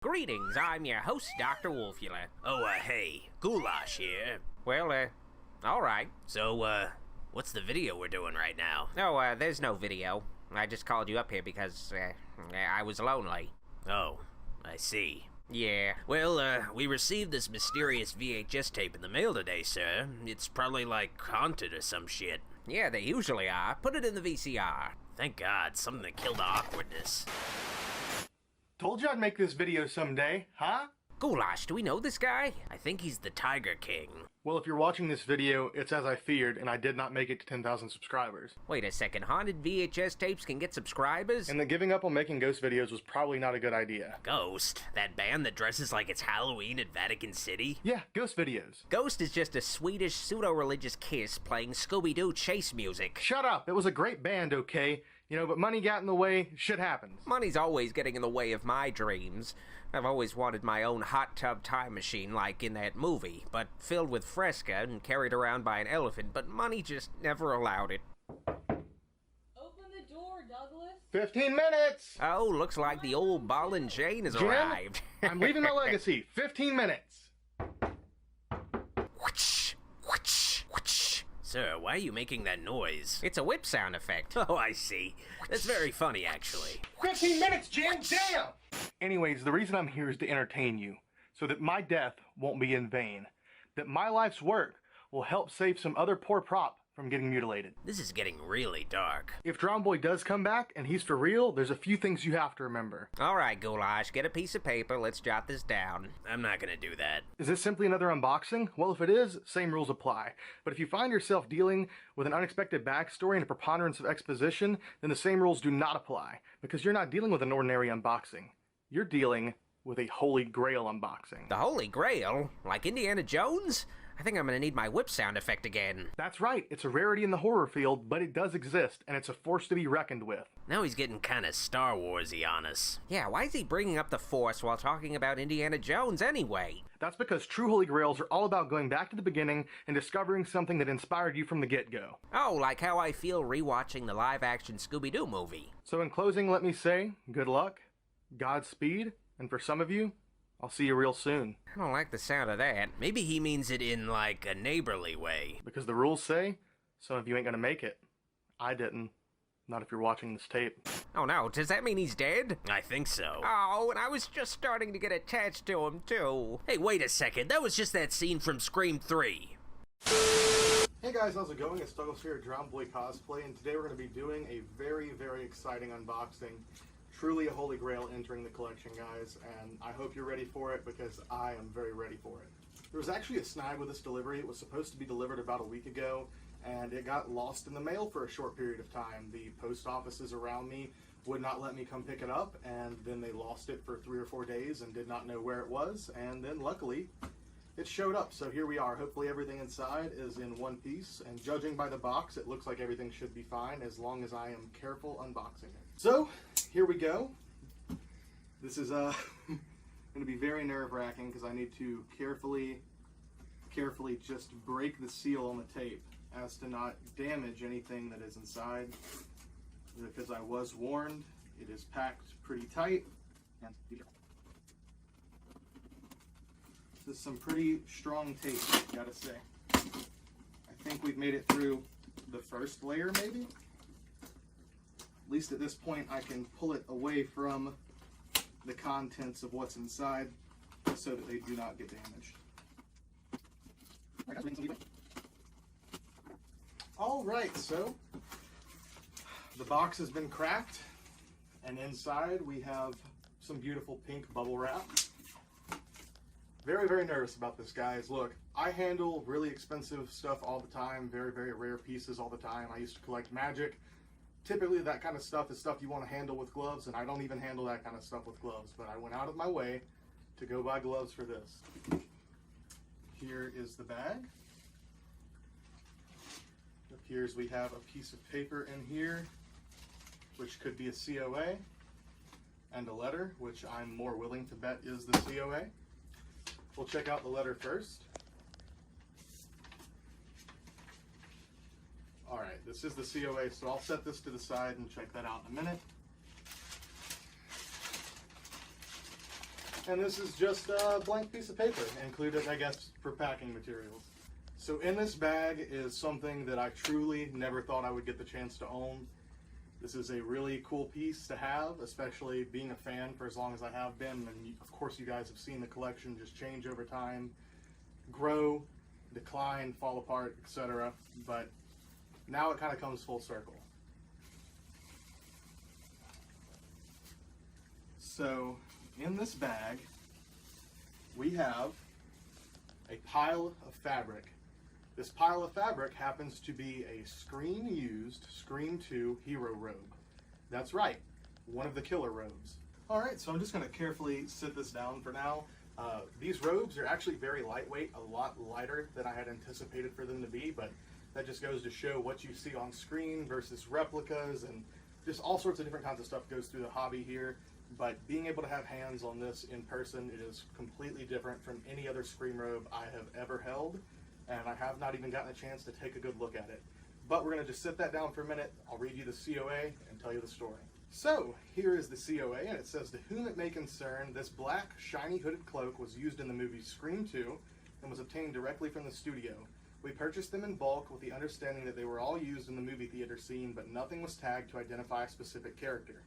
Greetings, I'm your host, Dr. Wolfula. Oh, hey, Goulash here. Well, alright. So, what's the video we're doing right now? Oh, there's no video. I just called you up here because, I was lonely. Oh, I see. Yeah. Well, we received this mysterious VHS tape in the mail today, sir. It's probably, like, haunted or some shit. Yeah, they usually are. Put it in the VCR. Thank God, something that killed the awkwardness. Told you I'd make this video someday, huh? Goulash, do we know this guy? I think he's the Tiger King. Well, if you're watching this video, it's as I feared, and I did not make it to 10,000 subscribers. Wait a second, haunted VHS tapes can get subscribers? And that giving up on making ghost videos was probably not a good idea. Ghost? That band that dresses like it's Halloween at Vatican City? Yeah, ghost videos. Ghost is just a Swedish pseudo-religious Kiss playing Scooby-Doo chase music. Shut up, it was a great band, okay? You know, but money got in the way, shit happens. Money's always getting in the way of my dreams. I've always wanted my own hot tub time machine like in that movie, but filled with Fresca and carried around by an elephant, but money just never allowed it. Open the door, Douglas. 15 minutes! Oh, looks like the old ball and chain has arrived. I'm leaving my legacy. 15 minutes. Whoosh, whoosh, whoosh. Sir, why are you making that noise? It's a whip sound effect. Oh, I see. That's very funny, actually. 15 minutes, Jim! Damn! Anyways, the reason I'm here is to entertain you, so that my death won't be in vain. That my life's work will help save some other poor prop from getting mutilated. This is getting really dark. If Drown Boy does come back, and he's for real, there's a few things you have to remember. Alright, Goulash, get a piece of paper, let's jot this down. I'm not gonna do that. Is this simply another unboxing? Well, if it is, same rules apply. But if you find yourself dealing with an unexpected backstory and a preponderance of exposition, then the same rules do not apply, because you're not dealing with an ordinary unboxing. You're dealing with a holy grail unboxing. The Holy Grail? Like Indiana Jones? I think I'm gonna need my whip sound effect again. That's right, it's a rarity in the horror field, but it does exist, and it's a force to be reckoned with. Now he's getting kinda Star Wars-y on us. Yeah, why is he bringing up the Force while talking about Indiana Jones anyway? That's because true holy grails are all about going back to the beginning and discovering something that inspired you from the get-go. Oh, like how I feel rewatching the live-action Scooby-Doo movie. So in closing, let me say, good luck, Godspeed, and for some of you, I'll see you real soon. I don't like the sound of that. Maybe he means it in, like, a neighborly way. Because the rules say, some of you ain't gonna make it. I didn't. Not if you're watching this tape. Oh no, does that mean he's dead? I think so. Oh, and I was just starting to get attached to him, too. Hey, wait a second. That was just that scene from Scream 3. Hey guys, how's it going? It's Douglas here at Drown Boy Cosplay, and today we're going to be doing a very, very exciting unboxing. Truly a holy grail entering the collection, guys, and I hope you're ready for it because I am very ready for it. There was actually a snag with this delivery. It was supposed to be delivered about a week ago, and it got lost in the mail for a short period of time. The post offices around me would not let me come pick it up, and then they lost it for 3 or 4 days and did not know where it was, and then luckily it showed up. So here we are. Hopefully everything inside is in one piece, and judging by the box, it looks like everything should be fine as long as I am careful unboxing it. So here we go. This is going to be very nerve-wracking because I need to carefully just break the seal on the tape as to not damage anything that is inside, because I was warned it is packed pretty tight. This is some pretty strong tape, gotta say. I think we've made it through the first layer, maybe? At least at this point I can pull it away from the contents of what's inside so that they do not get damaged. Alright, so the box has been cracked, and inside we have some beautiful pink bubble wrap. Very, very nervous about this, guys. Look, I handle really expensive stuff all the time, very, very rare pieces all the time. I used to collect magic. Typically that kind of stuff is stuff you want to handle with gloves, and I don't even handle that kind of stuff with gloves, but I went out of my way to go buy gloves for this. Here is the bag. It appears we have a piece of paper in here, which could be a COA, and a letter, which I'm more willing to bet is the COA. We'll check out the letter first. Alright, this is the COA, so I'll set this to the side and check that out in a minute. And this is just a blank piece of paper, included, I guess, for packing materials. So in this bag is something that I truly never thought I would get the chance to own. This is a really cool piece to have, especially being a fan for as long as I have been. And of course you guys have seen the collection just change over time, grow, decline, fall apart, etc. But now it kind of comes full circle. So in this bag, we have a pile of fabric. This pile of fabric happens to be a Scream-used Scream 2 hero robe. That's right, one of the killer robes. Alright, so I'm just going to carefully sit this down for now. These robes are actually very lightweight, a lot lighter than I had anticipated for them to be, but that just goes to show what you see on screen versus replicas, and just all sorts of different kinds of stuff goes through the hobby here. But being able to have hands on this in person, it is completely different from any other Scream robe I have ever held, and I have not even gotten a chance to take a good look at it. But we're going to just sit that down for a minute. I'll read you the COA and tell you the story. So, here is the COA, and it says, "To whom it may concern, this black, shiny hooded cloak was used in the movie Scream 2 and was obtained directly from the studio. We purchased them in bulk with the understanding that they were all used in the movie theater scene, but nothing was tagged to identify a specific character."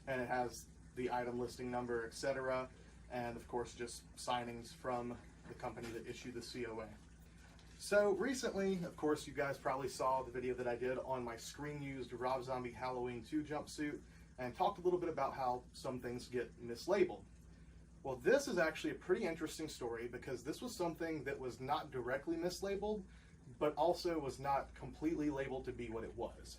And it has the item listing number, etc., and of course just signings from the company that issued the COA. So recently, of course, you guys probably saw the video that I did on my Scream-used Rob Zombie Halloween 2 jumpsuit, and talked a little bit about how some things get mislabeled. Well, this is actually a pretty interesting story, because this was something that was not directly mislabeled, but also was not completely labeled to be what it was.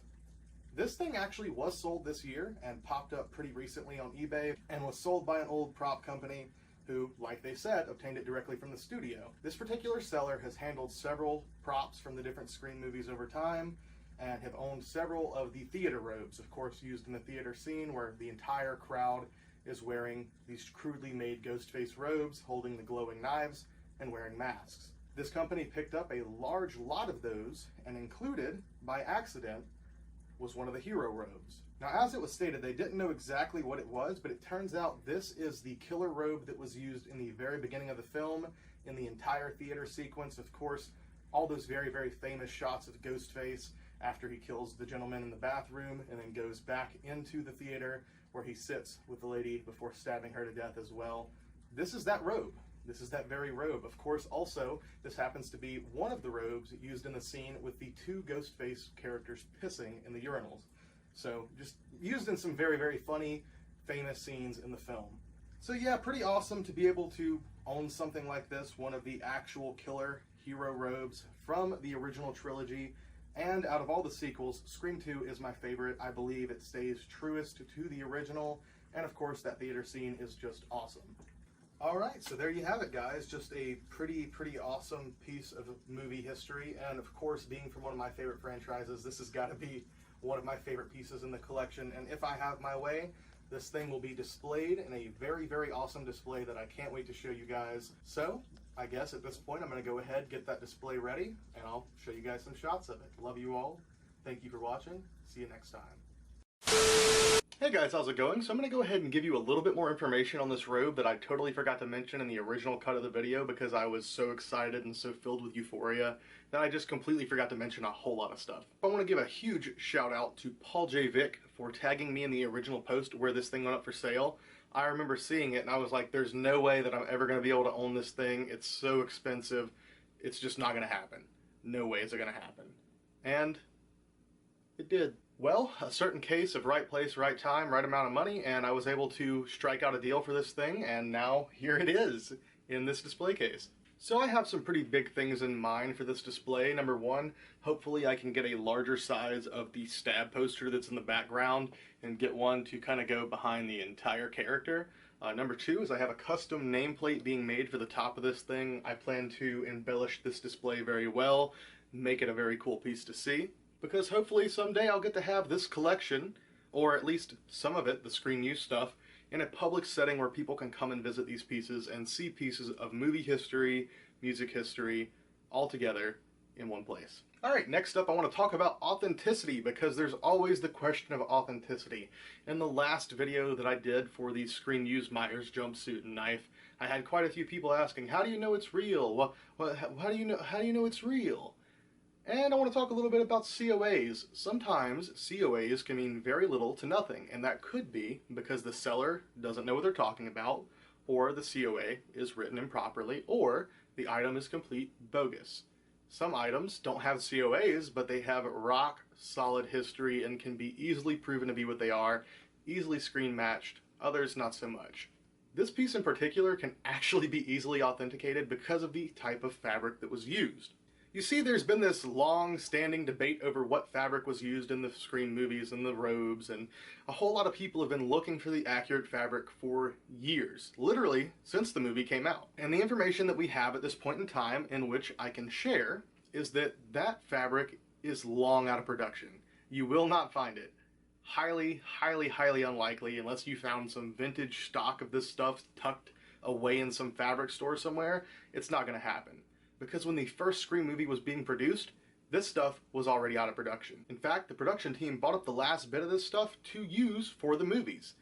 This thing actually was sold this year and popped up pretty recently on eBay, and was sold by an old prop company who, like they said, obtained it directly from the studio. This particular seller has handled several props from the different Scream movies over time, and have owned several of the theater robes, of course used in the theater scene where the entire crowd is wearing these crudely made Ghostface robes, holding the glowing knives, and wearing masks. This company picked up a large lot of those, and included, by accident, was one of the hero robes. Now, as it was stated, they didn't know exactly what it was, but it turns out this is the killer robe that was used in the very beginning of the film, in the entire theater sequence. Of course, all those very, very famous shots of Ghostface after he kills the gentleman in the bathroom and then goes back into the theater where he sits with the lady before stabbing her to death as well. This is that robe. This is that very robe. Of course, also, this happens to be one of the robes used in the scene with the two Ghostface characters pissing in the urinals. So, just used in some very, very funny, famous scenes in the film. So yeah, pretty awesome to be able to own something like this, one of the actual killer hero robes from the original trilogy. And out of all the sequels, Scream 2 is my favorite. I believe it stays truest to the original, and of course that theater scene is just awesome. Alright, so there you have it, guys. Just a pretty awesome piece of movie history, and of course, being from one of my favorite franchises, this has got to be one of my favorite pieces in the collection, and if I have my way, this thing will be displayed in a very awesome display that I can't wait to show you guys. So, I guess at this point, I'm going to go ahead, get that display ready, and I'll show you guys some shots of it. Love you all. Thank you for watching. See you next time. Hey guys, how's it going? So I'm going to go ahead and give you a little bit more information on this robe that I totally forgot to mention in the original cut of the video because I was so excited and so filled with euphoria that I just completely forgot to mention a whole lot of stuff. I want to give a huge shout out to Paul J. Vick for tagging me in the original post where this thing went up for sale. I remember seeing it and I was like, there's no way that I'm ever going to be able to own this thing. It's so expensive. It's just not going to happen. No way is it going to happen. And it did. Well, a certain case of right place, right time, right amount of money, and I was able to strike out a deal for this thing, and now here it is in this display case. So I have some pretty big things in mind for this display. Number one, hopefully I can get a larger size of the stab poster that's in the background and get one to kind of go behind the entire character. Number two is I have a custom nameplate being made for the top of this thing. I plan to embellish this display very well, make it a very cool piece to see. Because hopefully someday I'll get to have this collection, or at least some of it, the Scream Use stuff, in a public setting where people can come and visit these pieces and see pieces of movie history, music history, all together in one place. Alright, next up I want to talk about authenticity, because there's always the question of authenticity. In the last video that I did for the Scream Use Myers jumpsuit and knife, I had quite a few people asking, how do you know it's real? How do you know it's real? And I want to talk a little bit about COAs. Sometimes COAs can mean very little to nothing, and that could be because the seller doesn't know what they're talking about, or the COA is written improperly, or the item is complete bogus. Some items don't have COAs, but they have rock solid history and can be easily proven to be what they are, easily screen matched, others not so much. This piece in particular can actually be easily authenticated because of the type of fabric that was used. You see, there's been this long-standing debate over what fabric was used in the Scream movies and the robes, and a whole lot of people have been looking for the accurate fabric for years, literally since the movie came out. And the information that we have at this point in time in which I can share is that that fabric is long out of production. You will not find it. Highly, highly, highly unlikely, unless you found some vintage stock of this stuff tucked away in some fabric store somewhere. It's not going to happen. Because when the first Scream movie was being produced, this stuff was already out of production. In fact, the production team bought up the last bit of this stuff to use for the movies.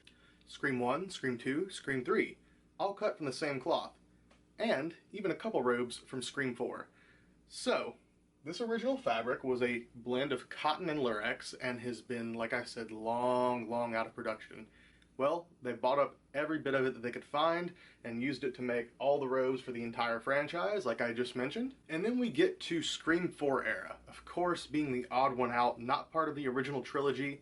Scream 1, Scream 2, Scream 3, all cut from the same cloth. And even a couple robes from Scream 4. So, this original fabric was a blend of cotton and lurex and has been, like I said, long, long out of production. Well, they bought up every bit of it that they could find and used it to make all the robes for the entire franchise, like I just mentioned. And then we get to Scream 4 era, of course being the odd one out, not part of the original trilogy.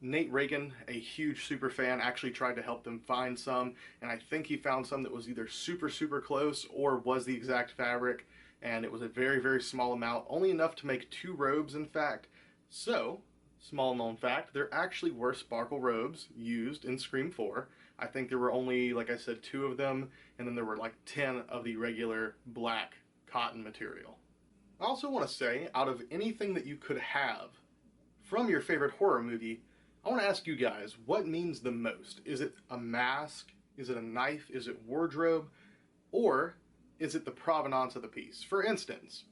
Nate Reagan, a huge super fan, actually tried to help them find some, and I think he found some that was either super, super close or was the exact fabric, and it was a very, very small amount, only enough to make 2 robes, in fact. So, small known fact, there actually were sparkle robes used in Scream 4. I think there were only, like I said, 2 of them, and then there were like 10 of the regular black cotton material. I also want to say, out of anything that you could have from your favorite horror movie, I want to ask you guys, what means the most? Is it a mask? Is it a knife? Is it wardrobe? Or is it the provenance of the piece? For instance,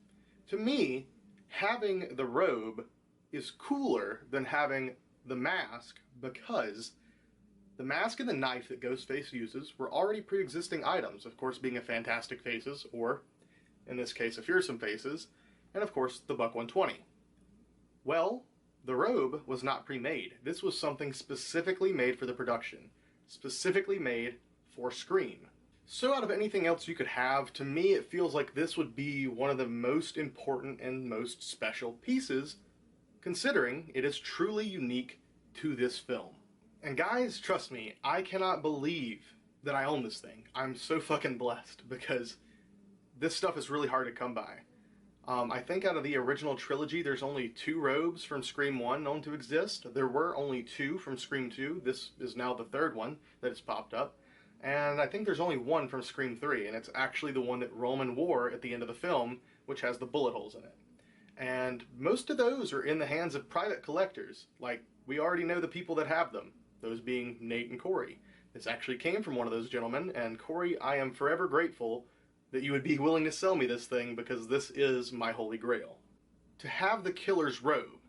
to me, having the robe is cooler than having the mask, because the mask and the knife that Ghostface uses were already pre-existing items, of course being a Fantastic Faces, or in this case a Fearsome Faces, and of course the Buck 120. Well, the robe was not pre-made. This was something specifically made for the production, specifically made for Scream. So out of anything else you could have, to me it feels like this would be one of the most important and most special pieces, considering it is truly unique to this film. And guys, trust me, I cannot believe that I own this thing. I'm so fucking blessed, because this stuff is really hard to come by. I think out of the original trilogy, there's only 2 robes from Scream 1 known to exist. There were only 2 from Scream 2. This is now the 3rd one that has popped up. And I think there's only 1 from Scream 3, and it's actually the one that Roman wore at the end of the film, which has the bullet holes in it. And most of those are in the hands of private collectors. Like, we already know the people that have them, those being Nate and Corey. This actually came from one of those gentlemen, and Corey, I am forever grateful that you would be willing to sell me this thing, because this is my holy grail. To have the killer's robe,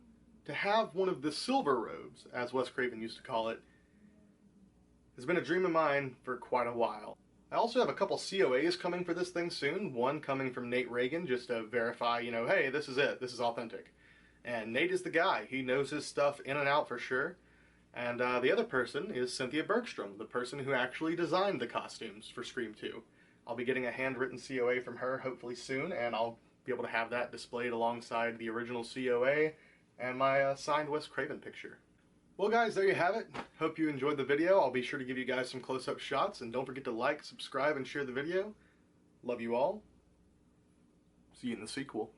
to have one of the silver robes, as Wes Craven used to call it, has been a dream of mine for quite a while. I also have a couple COAs coming for this thing soon, one coming from Nate Reagan just to verify, you know, hey, this is it, this is authentic. And Nate is the guy, he knows his stuff in and out for sure. And the other person is Cynthia Bergstrom, the person who actually designed the costumes for Scream 2. I'll be getting a handwritten COA from her hopefully soon, and I'll be able to have that displayed alongside the original COA and my signed Wes Craven picture. Well guys, there you have it. Hope you enjoyed the video. I'll be sure to give you guys some close-up shots, and don't forget to like, subscribe, and share the video. Love you all. See you in the sequel.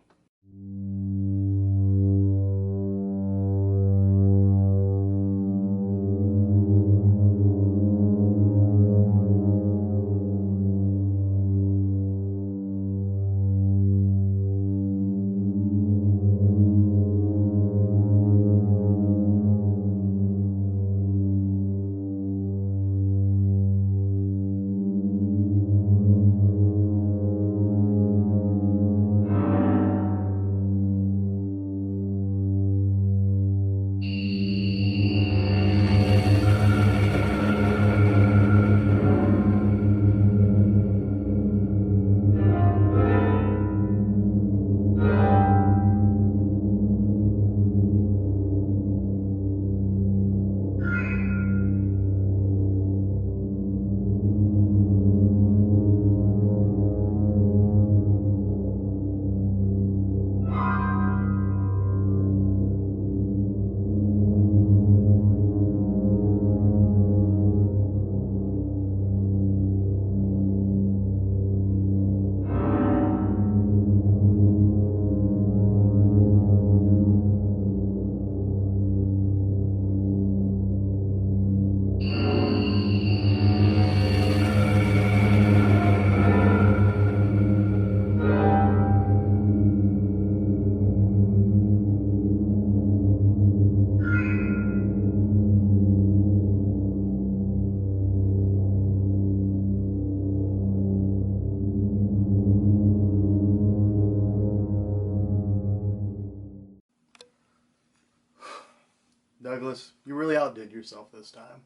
Douglas. You really outdid yourself this time.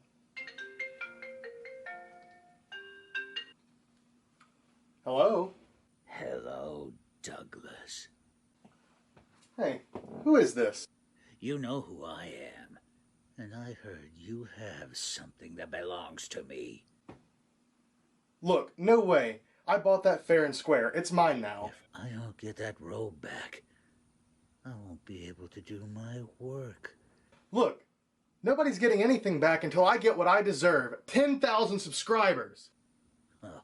Hello? Hello, Douglas. Hey, who is this? You know who I am, and I heard you have something that belongs to me. Look, no way. I bought that fair and square. It's mine now. If I don't get that robe back, I won't be able to do my work. Look, nobody's getting anything back until I get what I deserve. 10,000 subscribers.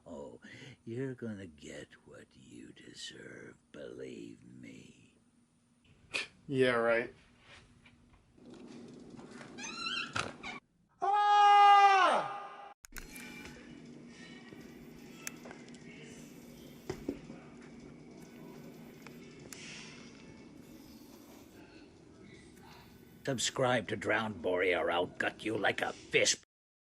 Oh, you're gonna get what you deserve, believe me. Yeah, right. Ah! Subscribe to Drowned Boy or I'll gut you like a fish